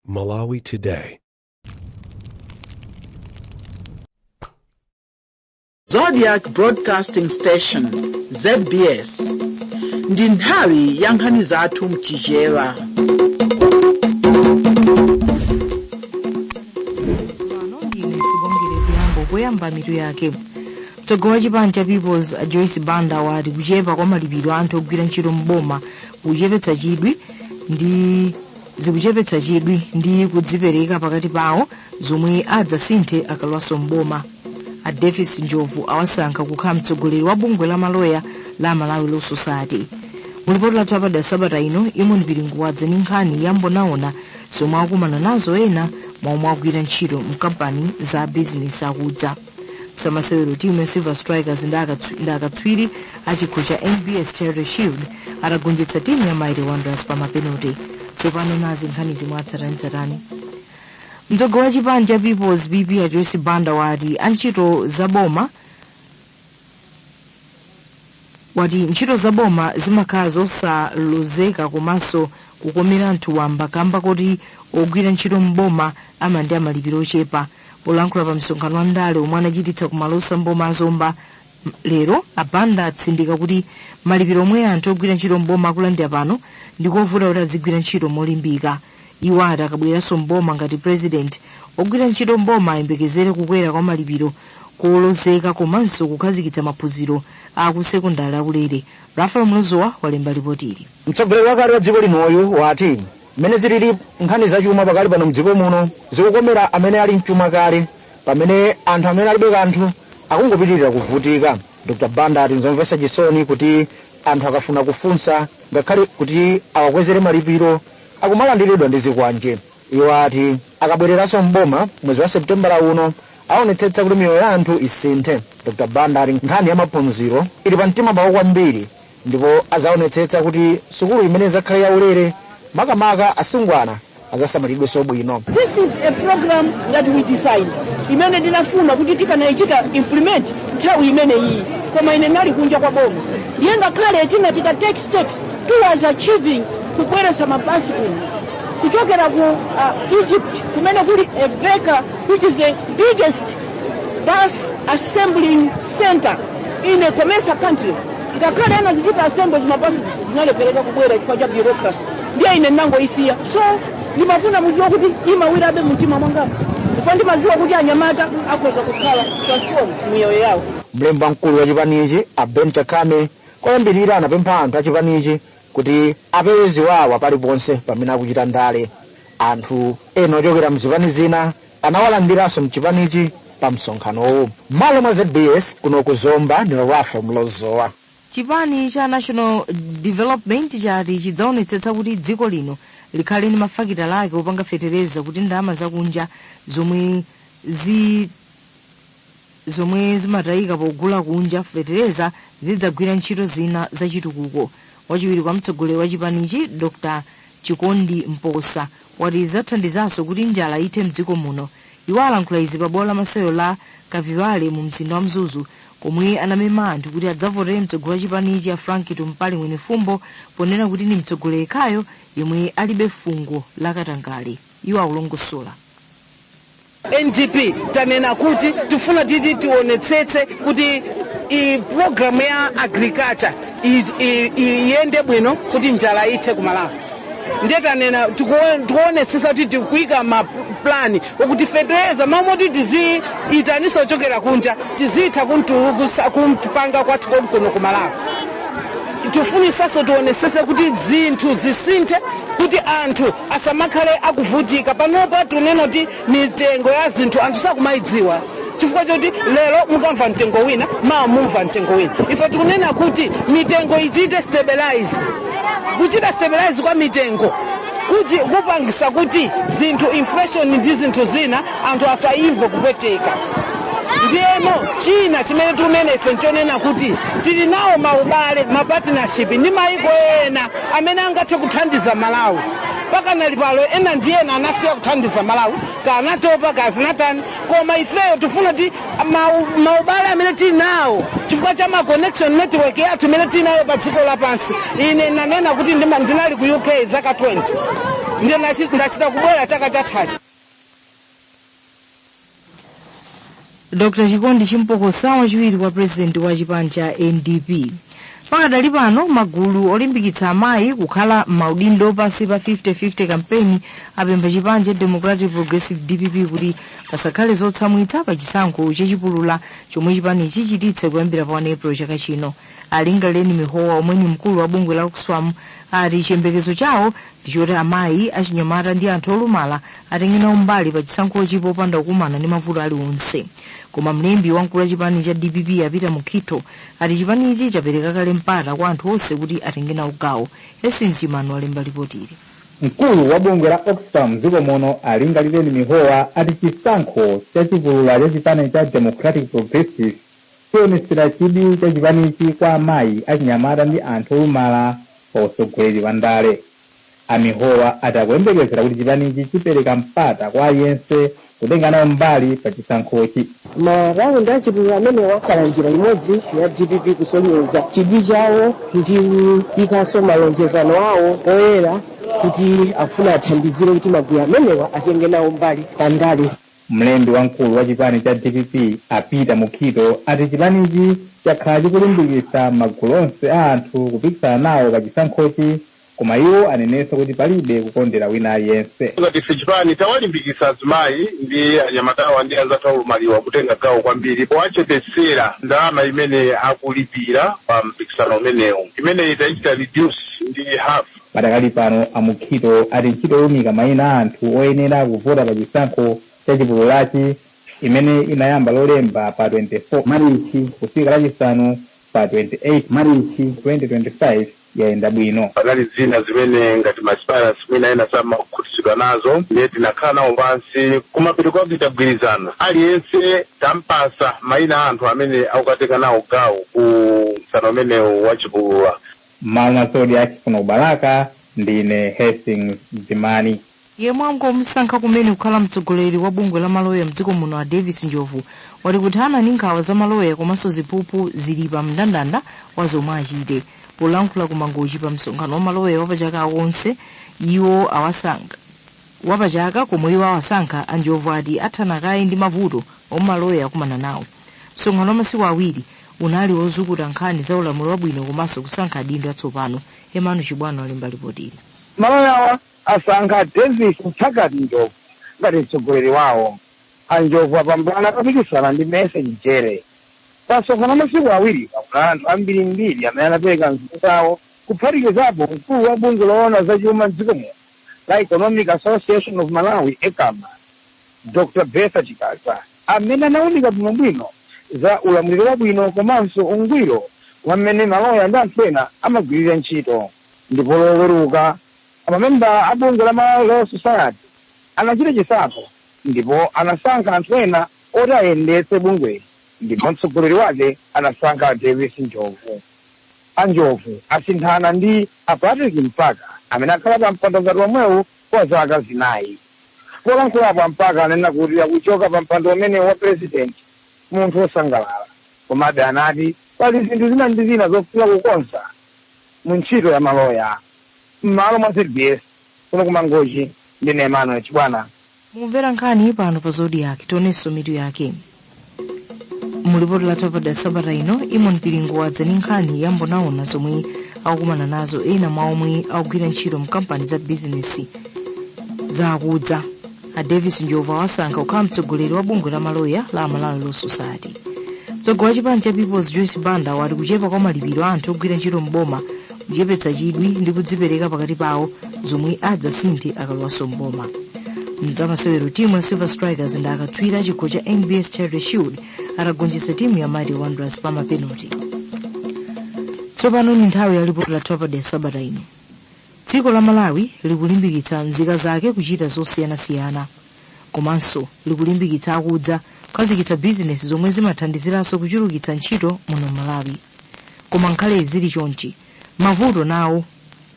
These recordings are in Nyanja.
Malawi today. Zodiak Broadcasting Station, ZBS. Ndi nthawi ya nkhani zathu mchichewa. Kuyamba mitu yake. Mtsogoleri wa chipani cha People's Joyce Banda wati kuchepa kwa malipiro anthu ogwira ntchito mboma kuchepetsa chidwi ndi kudzipereka pakati pawo zomwe adzasinthe akalwaso mboma. A Davis Njovu awasankha kukhala mtsogoleri wa bungwe la maloya la Malawi Law Society. Mulipoti lathu apada sabata ino imwe ndipiringuwadze ndi nkhani yambonaona zomwe akumana nazo ena momwe agwira ntchito mkampani za bizinesi akudza. Msamasewero timu ya Silver Strikers ndakatswiri achikho cha NBS Charity Shield atagonjetsa timu ya Mighty Wanderers pa mapenalty. Tsopano nazi nkhani zimwe atsatanitsatani. Mtsogoleri wa chipani cha People's BP a Joyce Banda wati ntchito za boma zimakhala zosalozeka komanso kukomera anthu wamba kamba kuti ogwira ntchito mboma amandi amalipiro ochepa. Polankhula pa msonkhano wa ndale omwe anachititsa kumalosa mboma azomba lero, Banda atsindika kuti malipiro omwe anthu ogwira ntchito mboma akulandira pano ndikovuta kuti adzigwira ntchito molimbika. Iwo ati akabweranso mboma ngati president ogwira ntchito mboma ayembekezere kukwera kwa malipiro kolozeka komanso kukhazikitsa maphunziro akusekondari akulere. Rafael Mlozowa walemba ripotili. Mtsogoleri wakale wa dziko linoyu wati mmene zilili nkhani zachuma pakali pano mdziko muno zikukomera amene ali mchuma kale pamene anthu amene alibe kanthu akungopitirira kuvutika. Dr. Banda ati nzomvetsa chisoni kuti anthu akafuna kufunsa ngakhale kuti awakwezere malipiro akumalandiridwa ndi zikwanje. Iwo ati akabwereranso mboma mwezi wa Seputembala uno aonetsetsa kuti miyoyo ya anthu isinthe. Dr. Banda ati nkhani ya maphunziro ili pa mtima pawo kwambiri ndipo azaonetsetsa kuti sukulu imene zakhale yaulere makamaka asungwana azasamalidwenso bwino. This is a program that we designed. Imene dinafuna kuti tikanaichita implement nthawi imene iyi koma ine nali kunja kwa boma. Yenga kale tina take steps towards achieving kubweretsa mabasi kuno. Kuchokera ku Egypt kumene kuli a Baker which is the biggest bus assembling center in a commercial country. Ikakhala ena zichita assemble mabasi zinalepereka kubwera chifukwa cha bureaucracy. Ndiye ine nango isiya. So ndimafuna mudziwa kuti imawirabe mtima mwangamu. Ndipo ndimadziwa kuti anyamata akhoza kukhala transform miyoyo yawo. Mlembi mkulu wa chipanichi Ben Chakame koyambirira anapempha anthu a chipanichi kuti apewe ziwawa paliponse pamene akuchita ndale. Anthu ena ochokera mzipani zina anawalandiranso mchipanichi pa msonkhanowo. Malo mwa ZBS kuno kuzomba ndi Rafael Mlozowa. Chipani cha National Development chati chidzaonetsetsa kuti dziko lino likhale ndi mafakitala ake opanga fetereza kuti ndalama zakunja zomwe zimatayika pogula kunja fetereza zidzagwira ntchito zina zachitukuko. Wachiwiri kwa mtsogoleri wa chipanichi Dr. Chikondi Mposa wati zathandizanso kuti njala ithe mdziko muno. Iwo alankhula izi pa bwalo la masewero la Kaviwale mu mzinda wa Mzuzu komwe anamema anthu kuti adzavotere mtsogoleri wa chipanichi Frank Tumpali mwene fumbo ponena kuti ni mtsogoleri kayo yemwe alibe fungo la katangale. Iwo akulongosola. NDP tanena kuti tifuna titi tionetsetse kuti program ya agriculture iyende bwino kuti njala ithe ku Malawi. Ndiye tanena tikuonetsesa kuti tikuyika maplani okuti fetereza mamoti tiziitanisa ochokera kunja tizitha kumpanga kwathu konkuno ku Malawi. Tifunisaso tionetsese kuti zinthu zisinthe kuti anthu asamakhale akuvutika. Panopa tunena kuti mitengo ya zinthu anthu sakumaidziwa chifukwa choti lero mukamva mtengo wina mawa mumva mtengo wina. Ife tikunena kuti mitengo ichite stabilize. Kuchita stabilize kwa mitengo kupangisa kuti zinthu inflation ndi zinthu zina anthu asaimve kupweteka. Ndiyeno china chimene tikunena ife nchonena kuti tili nawo maubale partnership ndi maiko ena amene angathe kuthandiza Malawi. pakanali palo ena ndi ena anasiya kuthandiza Malawi kanatopa kazinatani koma ifeyo tifuna ti maubale amene tili nawo chifukwa cha ma connection network yathu imene tili nayo pa dziko lapansi. Ine nanena kuti ndinali ku UK zaka 20 ndiye ndachita kubwera chaka chathachi. Dr. Chikondi Chimpokosawa chiwiri kwa president wa chipani cha NDP. Pakadali pano magulu olimbikitsa amayi kukhala maudindo pasi pa 50-50 kampeni apempha chipani cha Democratic Progressive DPP kuti pasakhale zotsamwitsa pa chisankho chachipulula chomwe chipani chichititse kuyambira pa 1 April chaka chino. Alingaleni Mihowa omwe ni mkulu wa bungwe la Kuswamu ati chiyembekezo chawo ndichoti amayi achinyamata ndi anthu olumala atengena umbali pa chisankho chipopanda kukumana ndi mavuto aliwonse. Koma mlembi wamkulu wa chipani cha DPP apita mukhito ati chipani ichi chapereka kale mpata kwa anthu onse kuti atengena ugawo. Esinzi mano alemba ripotiri. Mkulu wa bungwe la Oxfam mdziko muno Alingaleni Mihowa ati chisankho chachipulula cha chipani cha Democratic Progressive chionesera chidwi cha chipani ichi kwa amayi achinyamata ndi anthu olumala pa utsogoleri wa ndale. Amihowa atakuyembekezera kuti chipani ichi chipereka mpata kwa aliyense kutengana umbali pa chisankhochi. Maraundi achipulula amene wakhala njira imodzi ya DPP kusonyeza chidwi chawo ndi ikaso malonjezano awo oyera kuti afuna athandizire kuti magulu amenewa atengena umbali pa ndale. Mlembi wamkulu wa chipani cha DPP apita mukhito ati chipani ichi chakhala chikulimbikitsa magulu onse a anthu kupikisana nawo pa chisankhochi, koma iwo anenesa kuti palibe kukondera wina aliyense. Ngati chipani tawalimbikitsa azimayi ndi anyamatawa ndi anzathu olumaliwa kutenga gawo kwambiri powachepetsera ndalama imene akulipira pa mpikisano umenewu, imene itachita reduce ndi half. Patakali pano amukhito ati ntchito yowunika mayina a anthu oyenera kuvota pa chisankho chachipululachi imene inayamba lolemba pa 24 Marichi kufika lachisanu pa 28 Marichi 2025 yaenda bwino. Panali zina zimene ngati masipala mwina ena samakhutitsidwa nazo ndiye tinakhala nawo pansi kumapeto kwake tagwirizana aliyense tampasa mayina a anthu amene akukatenga nawo gawo ku msano umenewu wachipulula. Mawu Zodiak kuno Baraka ndine Hastings Zimani. Yemwe angomusankha kumene kukhala mtsogoleri wa bungwe la maloya mdziko muno a Davis Njovu wati kuthana ndi nkhawa za maloya komanso ziphuphu zili pa mndandanda wa zomwe achite. Polankhula kumangochi pa msonkhano wa maloya wapachaka onse iwo awasankha wapachaka komwe iwo awasankha Anjovu ati athana kaye ndi mavuto omwe maloya akumana nawo. Msonkhano wa masiku awiri unali wozukuta nkhani za ulamuliro wabwino komanso kusankha adindo atsopano. Emanu Chibwana alemba ripotiri. Maloya asankha Davis Mchakati Njovu ngati mtsogoleri wawo. Anjovu apambana akapikisana ndi Mese Njere. Pasonkhano masiku awiri pakula anthu ambirimbiri amene anapereka nzeru zawo kuphatikizapo mkulu wa bungwe loona za chuma m'dziko muno la Economic Association of Malawi ECAMA Dr. Betha Chikaza amene anawunika bwinobwino za ulamuliro wabwino komanso ungwiro wamene maloya ndi anthu ena amagwirira ntchito. Ndipo loweruka amamemba a bungwe la Malawi Law Society anachita chisankho ndipo anasankha anthu ena oti ayendetse bungweli, ndipo mtsogoleri wake anasankha Davis Njovu. Anjovu asinthana ndi Patrick Mpaka amene akhala pa mpando ngati womwewu kwa zaka zinayi. Polankhulapo Mpaka anena kuti akuchoka pa mpando umene wa president munthu wosangalala, komabe anati pali zinthu zina ndi zina zofuna kukonza mu ntchito ya maloya. M'malo mwa ZBS kuno kumangochi ndine Emmanuel Chibwana. Mumvera nkhani pano pa Zodiak tionenso mitu yake. Mulipoti la Top da Sabata ino Imon Pilingo wadza ndi nkhani yambonaona zomwe akukumana nazo ena mwa omwe akugwira ntchito mkampani za bizinesi zakudza. A Davis Njovu awasankha kukhala mtsogoleri wa bungwe la maloya la Amalawi Law Society. Mtsogoleri wa chipani cha People's Joyce Banda wati kuchepa kwa malipiro anthu ogwira ntchito mboma kuchepetsa chidwi ndi kudzipereka pakati pawo zomwe adzasinthe akalowanso mboma. Mzamasewero timu ya Silver Strikers ndi akatswiri chikho cha NBS Charity Shield atagonjetsa timu ya Mighty Wanderers pa mapenalty. Tsopano ni nthawi ya ripoti la Top da Sabata ino. Dziko la Malawi likulimbikitsa nzika zake kuchita zosiyanasiyana, komanso likulimbikitsa akudza kukhazikitsa bizinesi zomwe zimathandiziranso kuchulukitsa ntchito muno Malawi. Koma nkhale zili chonchi mavuto nawo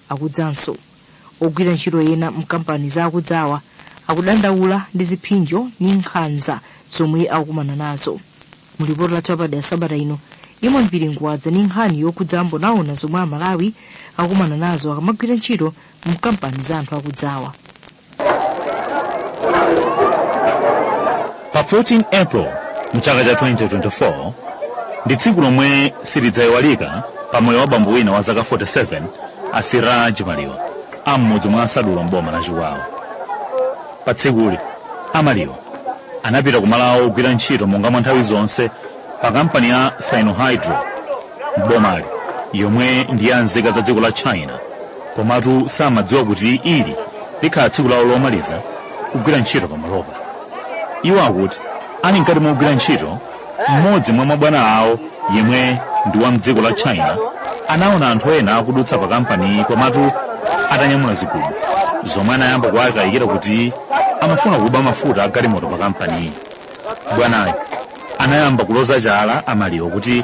akudzanso. ogwira ntchito ena mkampani za akudzawa akudandaula ndi ziphinjo ndi nkhanza zomwe akukumana nazo. Mulipoti lathu apadi asabata ino imwe mpiringo wadza ndi nkhani yokhudza mbonaona zomwe Amalawi akukumana nazo akamagwira ntchito mkampani za anthu akudzawa. Pa 14 April mchaka cha 2024 ndi tsiku lomwe silidzayiwalika pa moyo wa bambo wina wa zaka 47 Asiraj Maliwa am'mudzi mwa Sadula mboma la Chiwawa. Pa tsikuli Amaliwa anapita ku Malawi kugwira ntchito monga mwa nthawi zonse pa kampani ya Sinohydro mbomali yomwe ndi ya nzika za dziko la China, komatu samadziwa kuti ili likhala tsiku lawo lomaliza kugwira ntchito pa malopa. Iwo akuti ali mkati mogwira ntchito, mmodzi mwa mabwana awo yemwe ndi wa mdziko la China anaona anthu ena akudutsa pa kampani komatu atanyamula zigubu zomwe anayamba kuwakayikira kuti amafuna kuba mafuta agalimoto pa kampani. Bwanayo anayamba kuloza chala Amaliwa kuti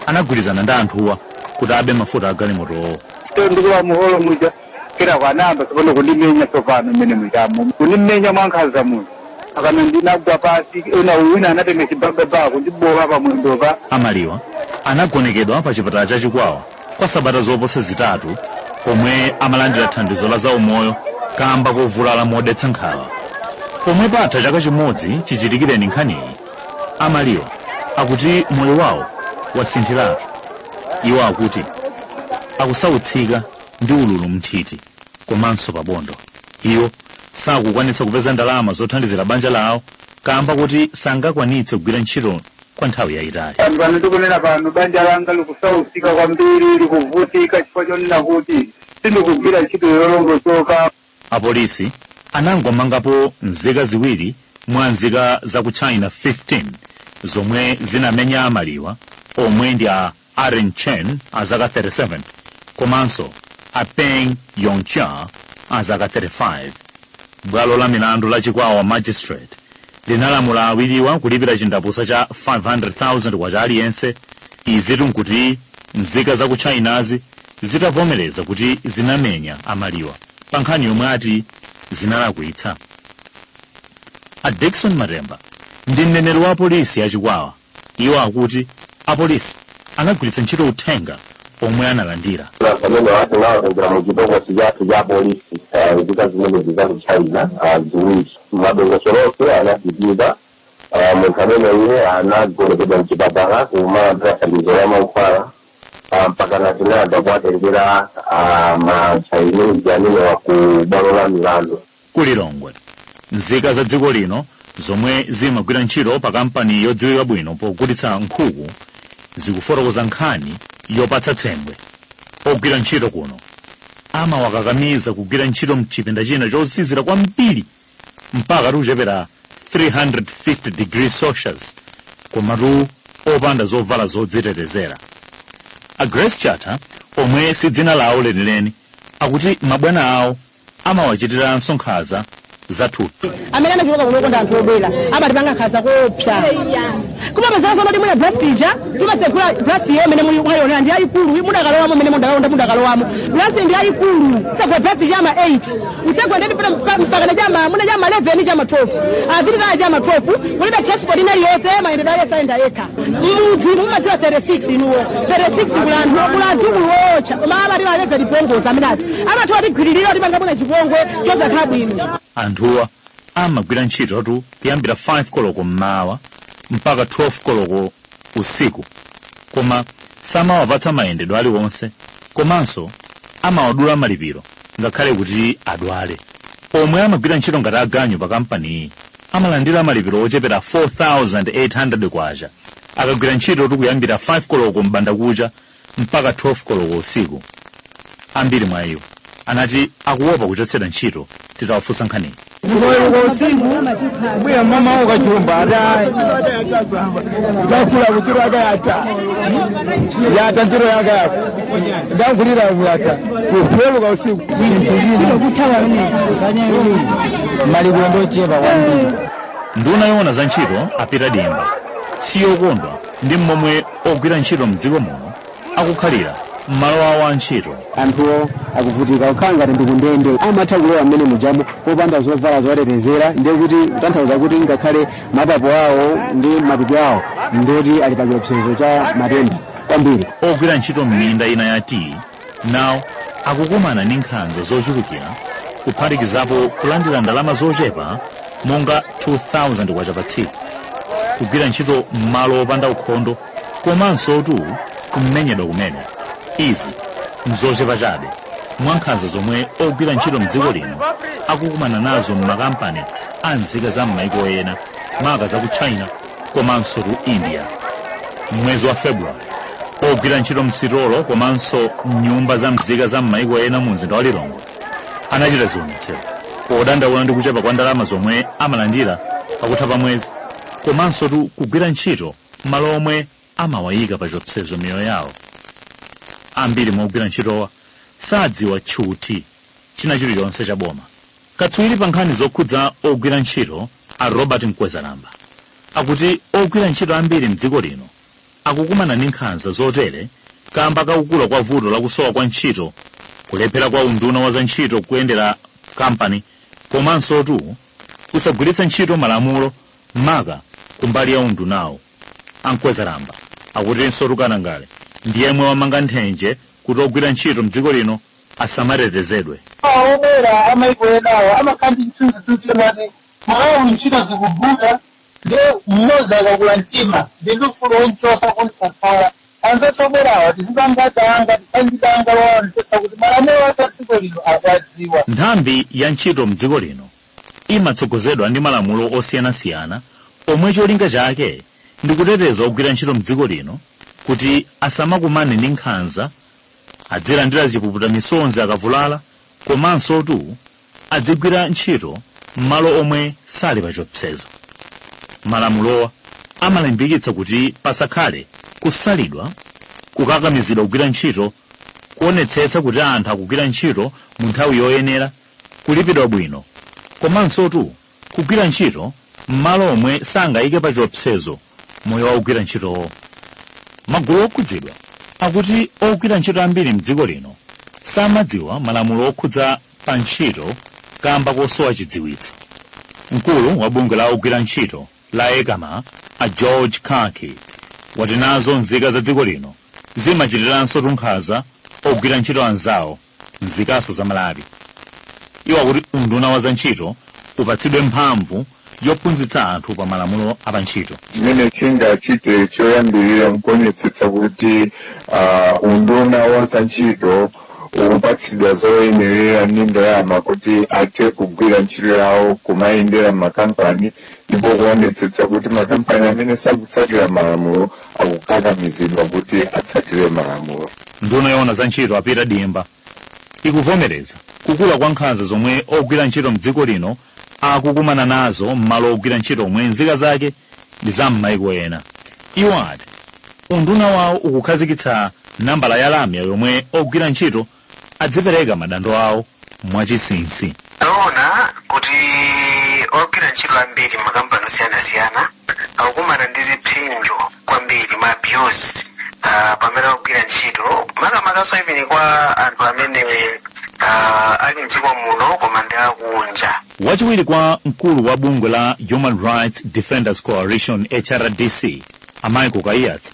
anagwirizana ndi anthuwa kuti abe mafuta agalimotowo. Ndikuwa muholo muja kira kwanamba sokono kundimenya sopano mene mujamo kundimenya mwankhaza muno akana ndinagwa pasi una uwina anatenge chibaba bako ndibowa pa mwendo pa. Amaliwa anagonekedwa pa chipatala cha Chikwawa kwa sabata zoposa zitatu komwe amalandira thandizo la zaumoyo kamba kovulala modetsa nkhawa. Pomwe patha chaka chimodzi chichitikireni nkhaniyi, Amaliwa akuti moyo wawo wasinthiratu. Iwo akuti akusautsika ndi ululu mthiti komanso pabondo. Iwo sakukwanitsa kupeza ndalama zothandizira banja lawo kamba kuti sangakwanitse kugwira ntchito kwa nthawi yayitali. Anthu anatikunena pano banja langa likusautsika kwambiri, likuvutika chifukwa chonena kuti sindikugwira ntchito yolongosoka. Apolisi anangomangapo nzika ziwiri mwa nzika za ku China 15 zomwe zinamenya Amaliwa omwe ndi a Aren Chen azaka 37 komanso a Peng Yongcha azaka 35. Bwalo la milandu la Chikwawa Magistrate linalamula awiriwa kulipira chindapusa cha 500,000 kwa aliyense. Izi nkuti nzika za ku Chinazi zitavomereza kuti zinamenya Amaliwa pa nkhani yomwe ati zinalakwitsa. A Dickson Maremba ndi mneneri wa polisi ya Chikwawa. Iwo akuti apolisi anagwiritsa ntchito uthenga omwe analandira. Pamene watu nawo tengera mu chibongo cha polisi nzika zimene za ku China ziwiri madongosoloso anapitidwa munthu amene iye anagonekedwa mchipatala kumalandira thandizo la mankhwala mpaka natinada kuwatengera ma-Chinese amene wakubwalo la milandu. Kulilongwe nzika za dziko lino zomwe zimagwira ntchito pa kampani yodziwika bwino pogulitsa nkhuku zikufotokoza nkhani yopatsa tsembwe. Ogwira ntchito kuno amawakakamiza kugwira ntchito mchipinda china chozizira kwambiri mpaka tuchepera 350 degrees Celsius komatu opanda zovala zodzitetezera. A Grace Chata omwe si dzina lawo lenileni akuti mabwana awo amawachitiranso nkhaza zathupi. amene anachoka kunokonda anthu obwera amatipanga nkhaza kopsa kumapezanso mati mwina blasija timasekula blasi yemene mwayonera ndi yayikulu mudakalowamo mene mudakalowamo blasi ndi yayikulu sagwa blasi chama 8 usegwa ndeti mpakana chama muna chama 11 chama 12 azititala chama 12 kulibe transport inali yonse mayendedwe ayesayenda yekha mudzi mumadziwa 36 inuwo 36 kulanthu kulocha koma amatila aleza lipongoza amene ati amathiwa tigwiririra tipanga bwina chipongwe chosakhala bwino. Anthuwa amagwira ntchitotu kuyambira 5 koloko mmawa mpaka 12 koloko usiku, koma samawapatsa mayendedwe aliwonse komanso amawadula malipiro ngakhale kuti adwale. Omwe amagwira ntchito ngati aganyu pa kampaniyi amalandira malipiro ochepera 4,800 kwacha akagwira ntchitotu kuyambira 5 koloko m'bandakucha mpaka 12 koloko usiku. Ambiri mwa iwo anati akuopa kuchotsedwa ntchito titawafunsa nkhani. Bwira mama ukachumba ndakula kuchiro yakayata yata njiro yakayata ndakulira kulata kupeluka usiku malipiro ndochepa kwambiri. Nduna yoona za ntchito apita dimba siyokondwa ndi mmomwe ogwira ntchito mdziko muno akukhalira m'malo awo a ntchito. Anthuwo akuvutika kukhala ngati ndikundende amatha kulowa mmene mujamu popanda zovala zowatetezera, ndiye kuti kutanthauza kuti ngakhale mapapu awo ndi matupi awo ndoti ali pa chiopsezo cha matenda kwambiri. Ogwira ntchito m'minda ina ya tii nawo akukumana ndi nkhanza zochulukira kuphatikizapo kulandira ndalama zochepa monga 2,000 kwacha pa tsiku, kugwira ntchito m'malo opanda ukhondo komanso kumenyedwa kumene. Izi nzochepa chabe mwa nkhanza zomwe ogwira ntchito mdziko lino akukumana nazo m'makampani a nzika za m'mayiko ena maka za ku China komanso ku India. Mwezi wa Februwari ogwira ntchito msitolo komanso nyumba za mzika za m'mayiko ena mu mzinda wa Lilongwe anachita zionetsero podandaula ndi kuchepa kwa ndalama zomwe amalandira pakutha pa mwezi komanso kugwira ntchito malo omwe amawayika pa chiopsezo miyoyo yawo. Ambiri mwa ogwira ntchitowa sadziwa tchuthi china chilichonse cha boma. Katswiri pa nkhani zokhudza ogwira ntchito a Robert Mkwezalamba akuti ogwira ntchito ambiri mdziko lino akukumana ndi nkhanza zotere kamba kakukula kwa vuto lakusowa kwa ntchito, kulephera kwa unduna wa za ntchito kuyendera kampani komanso kusagwiritsa ntchito malamulo maka kumbali ya undunawo. Ankwezalamba akutinso tukanangale ndiyemwe wamanga nthenje kuti ogwira ntchito mdziko lino asamatetezedwe. Obera amayiko enawo amakandi nthuzi mati mwawo ntchito zikuvuta ndiye mmozi akakula mtima ndindufuna onchosa kunsafala anzatoberawa tizibangatanga tisanjidanga wawansesa kuti malamulo ake dziko lino akadziwa. Nthambi ya ntchito mdziko lino imatsogozedwa ndi malamulo osiyanasiyana omwe cholinga chake ndi kuteteza ogwira ntchito mdziko lino kuti asamakumane ndi nkhanza, adzilandira chipuputa misonzi akavulala komanso adzigwira ntchito m'malo omwe sali pa chiopsezo. Malamulowa amalimbikitsa kuti pasakhale kusalidwa, kukakamizidwa kugwira ntchito, kuonetsetsa kuti anthu akugwira ntchito mu nthawi yoyenera, kulipidwa bwino komanso kugwira ntchito m'malo omwe sangayike pa chiopsezo moyo wa ogwira ntchitowo. Magulu okhudzidwa akuti ogwira ntchito ambiri mdziko lino samadziwa malamulo okhudza pa ntchito kamba kosowa chidziwitso. Mkulu wa bungwe la ogwira ntchito la Ekama a George Kaki wati nazo nzika za dziko lino zimachitiranso nkhanza ogwira ntchito anzawo nzikaso za Malawi. Iwo akuti unduna wa za ntchito upatsidwe mphamvu yophunzitsa anthu pa malamulo apa ntchito. Chimene chingachite choyambirira nkuonetsetsa kuti unduna wa za ntchito upatsidwa zoyenerera ndi ndalama kuti athe kugwira ntchito yawo kumayendera makampani ndipo kuonetsetsa kuti makampani amene sakutsatira malamulo akukakamizidwa kuti atsatire malamulo. Nduna yoona za ntchito apita dimba ikuvomereza kukula kwa nkhanza zomwe ogwira ntchito mdziko lino akukumana nazo m'malo ogwira ntchito omwe nzika zake ndi za m'mayiko ena. Iwo ati unduna wawo ukukhazikitsa nambala ya lamya yomwe ogwira ntchito adzipereka madando awo mwachinsinsi. Taona kuti ogwira ntchito ambiri makampani osiyanasiyana akukumana ndi zipsinjo kwambiri ma abuse pamene ogwira ntchito makamakaso even kwa anthu amene ali mdziko muno koma ndi akunja. Wachiwiri kwa mkulu wa bungwe la Human Rights Defenders Coalition HRDC Michael Kayatsa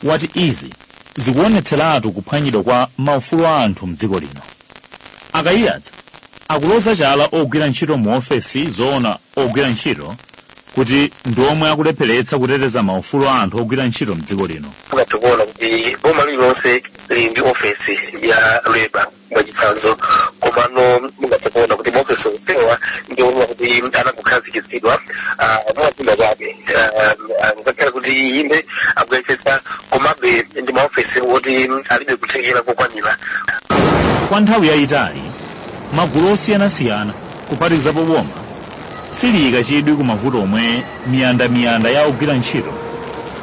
wati izi zikuonetseratu kuphwanyidwa kwa maufulu a anthu mdziko lino. Akayatsa akuloza chala ogwira ntchito mu ofesi zoona ogwira ntchito kuti ndi omwe akulepheretsa kuteteza maufulu a anthu ogwira ntchito mdziko lino. Tukona kuti boma lilonse lili ndi ofesi ya labor mwachitsanzo komano mungatikuona kuti maofesi onsewa ndi omwe kuti anakukhazikitsidwa mwazina zake ngakhale kuti inde akuyesesa komabe ndi maofesi oti alibe kuthekera kokwanira. Kwa nthawi yayitali magulu osiyanasiyana kuphatikizapo boma siliyika chidwi ku mavuto omwe miyandamiyanda ya ogwira ntchito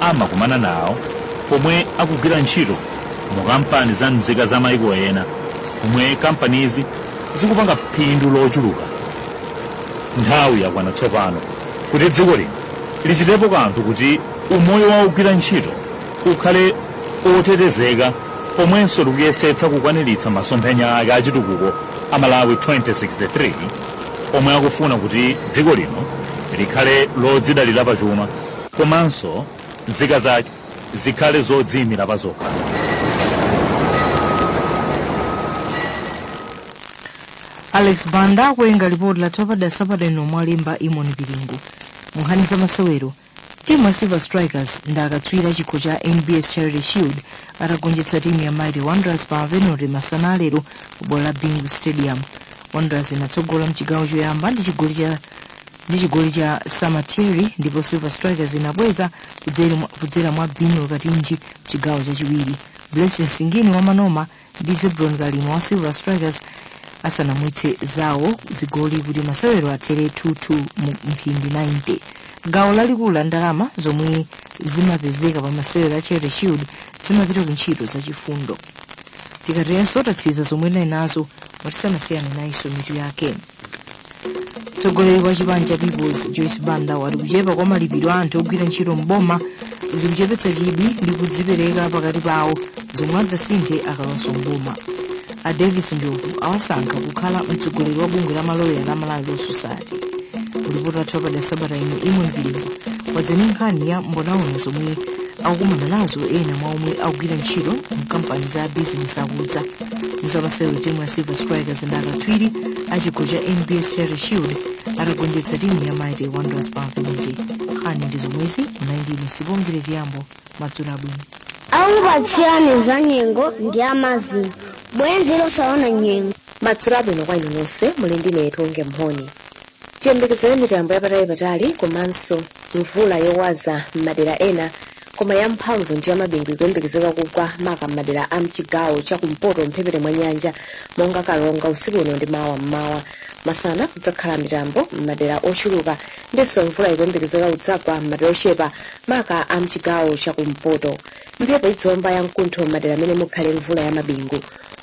amakumana nawo pomwe akugwira ntchito mu kampani za nzika za mayiko ena pomwe kampanizi zikupanga phindu lochuluka. Nthawi yakwana tsopano kuti dziko lino lichitepo kanthu kuti umoyo wa ogwira ntchito ukhale otetezeka pomwenso likuyesetsa kukwaniritsa masomphenya ake achitukuko a Malawi 2063 omwe akufuna kuti dziko lino likhale lodzidalira pachuma komanso nzika zake zikhale zodziyimira pa zokha. Alex Banda akuwerenga ripoti la Topada Sapadeno mwalemba Imoni Bilingu. Nkhani za masewero, timu ya Silver Strikers ndakatswira chikho cha NBS Charity Shield atagonjetsa timu ya Mighty Wanderers pa Avenue masana lero ku la Bingu Stadium. Wanderers inatsogola mchigawo choyamba ndi chigoli cha Samatieri ndipo Silver Strikers inabweza kudzera mwa Bingu Katinji mchigawo chachiwiri. Blessing Singini wa Manoma ndi Zebron Galimo wa Silver Strikers asanamwitse zawo zigoli kuti masewero atere 2-2 mu mphindi 90. Gawo lalikulu la ndalama zomwe zimapezeka pa masewero a Charity Shield zimapita ku ntchito zachifundo. Tikaterenso tatsiza zomwe nazo mwatisanasiyana nayiso mitu yake. Mtsogoleri wa chipani People's Joyce Banda wati kuchepa kwa malipiro anthu ogwira ntchito mboma zikuchepetsa chidwi ndi kudzipereka pakati pawo zomwe adzasinthe akalonso mboma. A Davis Njovu awasankha kukhala mtsogoleri wa bungwe la maloya la Malawi Law Society. Ulipoti wa Topada Sapadeno Imoni Bilingu wadzeni nkhani ya mbonaona zomwe akukumana nazo ena mwa omwe akugwira ntchito mkampani za bizinesi akudza. Muzamasewero timu ya Silver Strikers ndakatswiri achikho cha NBS Charity Shield atagonjetsa timu ya Mighty Wanderers pa Avenue. Nkhani ndi zomwezi mnaindini sipongirezi yambo madzulo abwino. Aupatsirani za nyengo ndi amazinga bwenzi losaona nyengo madzulo abwino kwa inu nonse muli ndi netu ngemphoni. Tiyembekezere mitambo yapatali komanso mvula yowaza m'madera ena koma yamphamvu ndi yamabingu ikuyembekezeka kugwa maka m'madera a mchigawo chakumpoto mphepete mwa nyanja monga Kalonga usiku uno ndi mawa mmawa. Masana kudzakhala mitambo m'madera ochuluka ndiso mvula ikuyembekezeka kudzagwa m'madera ochepa maka a mchigawo chakumpoto. Mphepo idzomba ya mkuntho m'madera amene mukhale mvula yamabingu.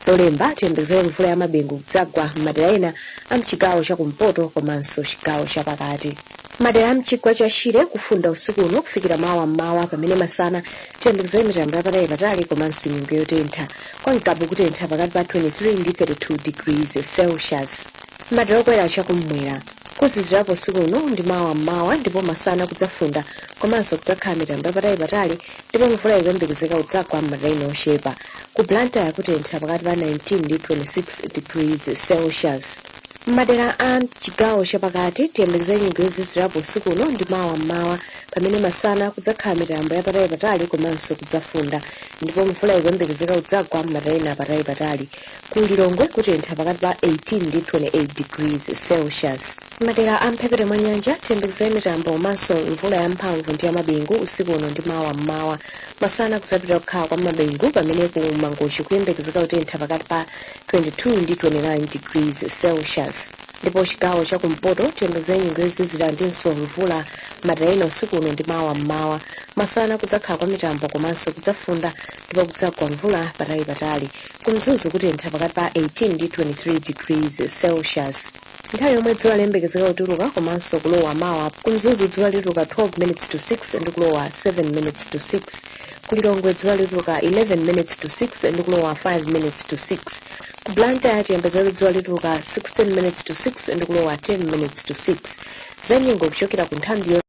Lolemba tiyembekezere mvula yamabingu kudzagwa m'madera ena a mchigawo chakumpoto komanso chigawo chapakati. Madera a mchigwa cha Shire kufunda usiku uno kufikira mawa mmawa pamene masana tiyembekezere mitambo yapatali komanso nyengo yotentha kwa mkabu kutentha pakati pa 23 ndi 32 degrees Celsius. Madera okwera chakumwera kuzizirapo usiku uno ndi mawa mmawa ndipo masana kudzafunda komanso kudzakhala mitambo yapatali ndipo mvula ikuyembekezeka kudzagwa m'madera ochepa. Ku Blantyre kutentha pakati pa 19 ndi 26 degrees Celsius. Madera a chigawo chapakati tiyembekezere nyengo yozizirapo usiku uno ndi mawa mmawa pamene masana kudzakhala mitambo yapatali komanso kudzafunda ndipo mvula ikuyembekezeka kudzagwa m'madera apatali. Ku Lilongwe kutentha pakati pa 18 ndi 28 degrees Celsius. Madera a mphepete mwa nyanja tiyembekezere mitambo komanso mvula yamphamvu ndi yamabingu usiku uno ndi mawa mmawa. Masana kudzapita kukhala kwa mabingu pamene ku Mangochi kuyembekezeka kutentha pakati pa 22 ndi 29 degrees Celsius. Ndipo chigawo chakumpoto tiyembekezere nyengo yozizira ndinso mvula madera usiku uno ndi mawa mmawa. Masana kudzakhala kwa mitambo komanso kudzafunda ndipo kudzagwa mvula patali. Ku Mzuzu kutentha pakati pa 18 ndi 23 degrees Celsius. Nthawi yomwe dzuwa liyembekezeka kutuluka komanso kulowa mawa. Ku Mzuzu dzuwa lituluka 12 minutes to 6 ndi kulowa 7 minutes to 6. Ku Lilongwe dzuwa lituluka 11 minutes to 6 ndi kulowa 5 minutes to 6. Ku Blantyre tiyembekezere dzuwa lituluka 16 minutes to 6 ndi kulowa 10 minutes to 6. Za nyengo kuchokera ku nthambi